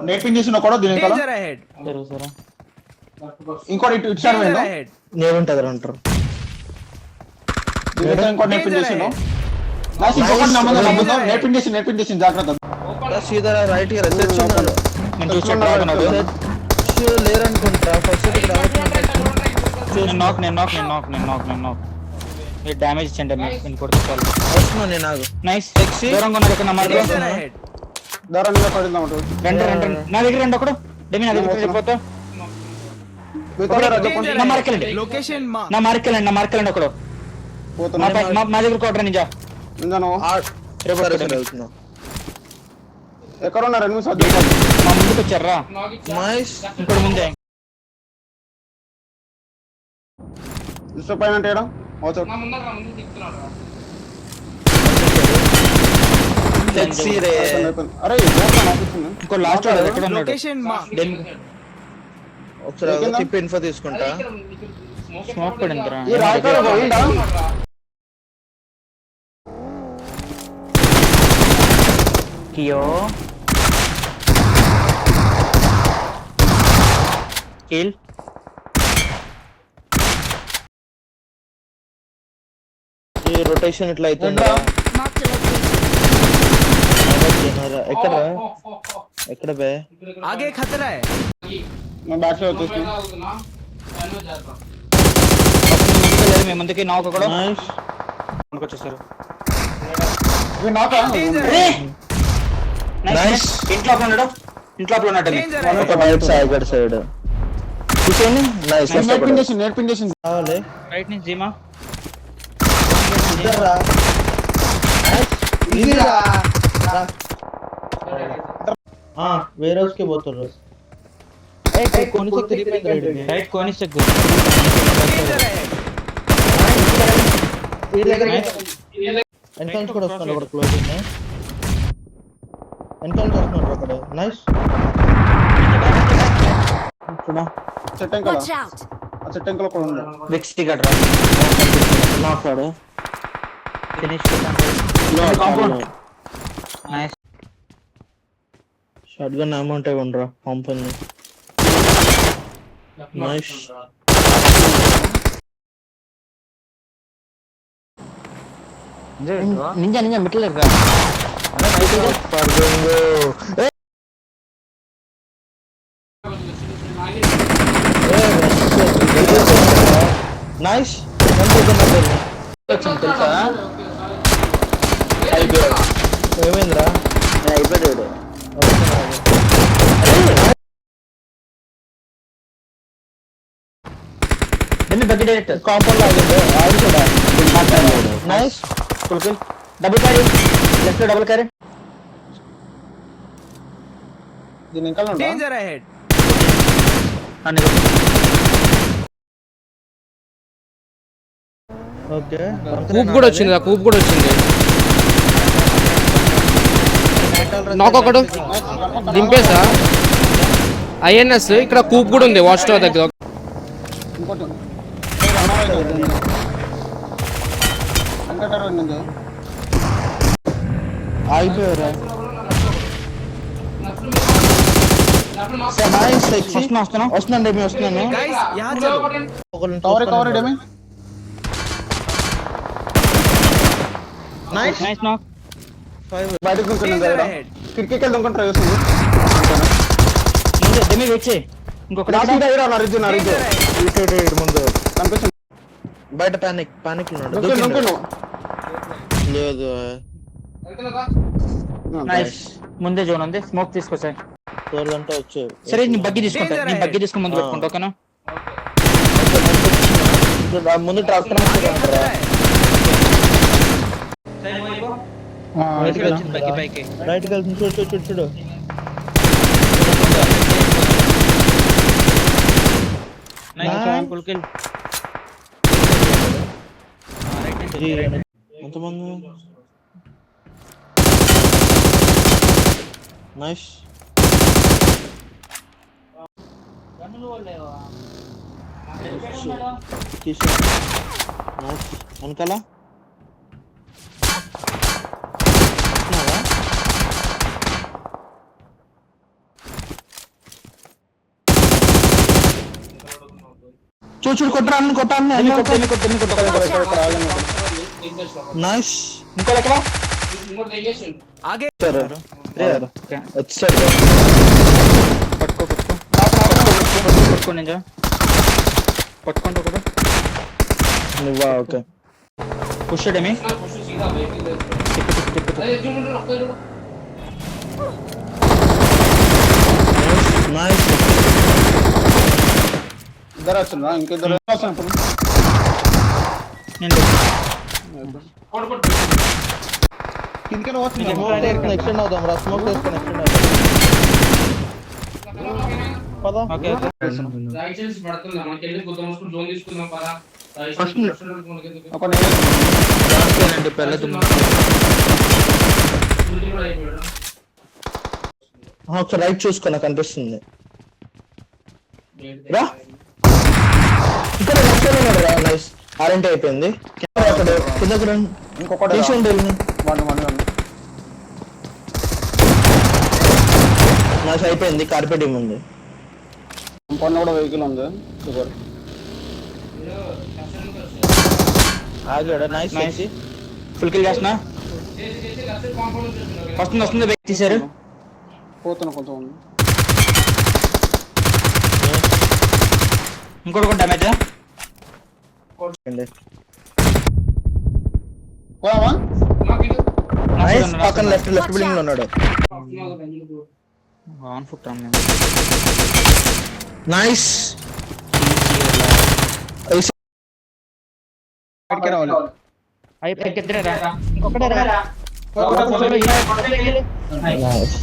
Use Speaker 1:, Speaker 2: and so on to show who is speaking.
Speaker 1: నేర్పింగ్ చేసిన కూడా దీని ఇంకోటి ఇటు సైడ్
Speaker 2: నేనుంటారు అంటారు
Speaker 1: ఇంకోటి నేర్పింగ్ చేసిన నేర్పింగ్ చేసిన జాగ్రత్త
Speaker 2: సీదా రైట్ గా లేరనుకుంటా ఫస్ట్
Speaker 3: డ్యామేజ్ ఇచ్చండి
Speaker 2: వస్తున్నా నేను నాకు
Speaker 3: నైస్ దూరంగా ఉన్నారు ఇక్కడ
Speaker 1: దూరంగా పడిందాం
Speaker 3: నా దగ్గర రండి ఒకడు డెమి నా దగ్గర చెప్పొద్దు నా మార్కెళ్ళండి ఒకడు మా దగ్గర కొట్టరా నిజా
Speaker 1: ఎక్కడ ఉన్నారు
Speaker 3: మా ముందుకు వచ్చారా ఇంకోటి ముందే
Speaker 1: పైన అంటే
Speaker 3: ఇంకో లాస్ట్ ఎక్కడ ఉన్నాడు
Speaker 2: ఒకసారి తిప్పి ఇన్ఫో తీసుకుంటా
Speaker 3: స్మోక్ పడిందిరా కియో కిల్
Speaker 2: ఈ రొటేషన్ ఇట్లా అవుతుందా ఎక్కడ బే
Speaker 4: आगे खतरा है
Speaker 3: మేము ముందుకి నాక్ ఒకడు వచ్చేసారు ఇంట్లో ఉన్నాడు
Speaker 2: సైడ్
Speaker 1: నేర్పింగ్ చేసింది
Speaker 3: రైట్ నుంచి జీమా
Speaker 2: వేరే రోజుకి పోతారు
Speaker 3: రైట్ కోనిస్టెక్
Speaker 2: ఎన్కౌంటర్ కూడా వస్తున్నాడు అక్కడ క్లోజింగ్ ఎన్కౌంటర్ వస్తున్నాడు అక్కడ నైస్
Speaker 1: చెట్టంకలో కూడా ఉంది
Speaker 3: విక్స్టీ గట్రా
Speaker 2: నాకాడు
Speaker 3: finish nice
Speaker 2: shot gun amount ఉండరా పంపింది నైస్
Speaker 3: నింజా మిట్లేదు
Speaker 2: నైస్
Speaker 3: తెలుసా
Speaker 2: ఏమైందిరా
Speaker 3: అయిపోయాడు బగ్గి డైరెక్ట్
Speaker 2: కాంపౌండ్ లాగింది ఆడు కూడా nice
Speaker 3: double carry left double carry
Speaker 1: దీని ఇంకా
Speaker 4: डेंजर अहेड
Speaker 2: ఓకే
Speaker 5: కూప్ కూడా వచ్చింది నాకొకడు దింపేసా ఐఎన్ఎస్ ఇక్కడ కూప్ కూడా ఉంది వాచ్ టవర్ దగ్గర
Speaker 1: ఇంకోటి
Speaker 2: ఆగిపోయారా వస్తున్నాను డెమి వస్తున్నాను
Speaker 4: गाइस यहां चलो
Speaker 1: కవర్ డెమి
Speaker 2: నైస్
Speaker 3: నైస్ నాక్
Speaker 1: బయటకు
Speaker 4: डेंजर अहेड
Speaker 1: కిటికీకి వెళ్దాం ట్రై చేస్తుంది
Speaker 3: ముందే డెమి వెయిట్ చేయి ఇంకొక
Speaker 2: ముందు బయట పానిక్ ఉన్నాడు లేదు
Speaker 3: నైస్ ముందే జోన్ ఉంది స్మోక్ తీసుకొచ్చాయి
Speaker 2: తోలంటే వచ్చే
Speaker 3: సరే నీ బగ్గి తీసుకుంటా ముందు పెట్టుకుంటా ఓకేనా
Speaker 2: ముందు ట్రాక్టర్ రైట్కి వెళ్తుంది చూడు ఎంతమంది నైస్ వెనకాల చూడు కొట్టరాను కొట్టాను నైస్
Speaker 3: ఇంకోటి ఎక్కడ
Speaker 4: आगे
Speaker 2: వచ్చాడు
Speaker 3: పట్టుకో పట్టుకో నేను పట్టుకుంటూ ఒకటి
Speaker 2: నువ్వా ఓకే
Speaker 3: పుష్డేమి
Speaker 2: నైస్
Speaker 1: ఇద్దరు వచ్చిందా ఇంకిద్దరు వస్తాను ఇప్పుడు
Speaker 3: నేను
Speaker 1: కిందకి వస్తుంది
Speaker 2: ఎక్స్టెండ్ అవుదాం రా స్మోక్ వేసుకొని ఎక్స్టెండ్ అవుదాం పదా
Speaker 3: ఓకే
Speaker 1: ఒక నేను
Speaker 2: దానికేనండి పెళ్ళదు ఒకసారి రైట్ చూసుకో నాకు అనిపిస్తుంది రా ఇక్కడ లెఫ్ట్ సైడ్ ఉన్నాడు రా నైస్ ఆరెంట్ అయిపోయింది అక్కడ కిందకు రండి
Speaker 1: ఇంకొకటి
Speaker 2: తీసుకోండి
Speaker 1: వన్
Speaker 2: నైస్ అయిపోయింది కార్పెట్ ఉంది
Speaker 1: ఇంకొన్న కూడా వెహికల్ ఉంది సూపర్
Speaker 2: ఆగాడు నైస్
Speaker 3: నైస్ ఫుల్ కిల్ చేస్తున్నా వస్తుంది బ్యాక్ తీశారు
Speaker 1: పోతున్నా కొంచెం ఉంది
Speaker 3: ఇంకోటి కూడా డ్యామేజా
Speaker 1: పోదామా
Speaker 2: నైస్ పక్కన లెఫ్ట్ బిల్డింగ్ లో ఉన్నాడు
Speaker 3: ఆన్ ఫుట్
Speaker 2: నైస్
Speaker 1: బయటికి రావాలి
Speaker 3: ఇంకొకటే రా
Speaker 2: నైస్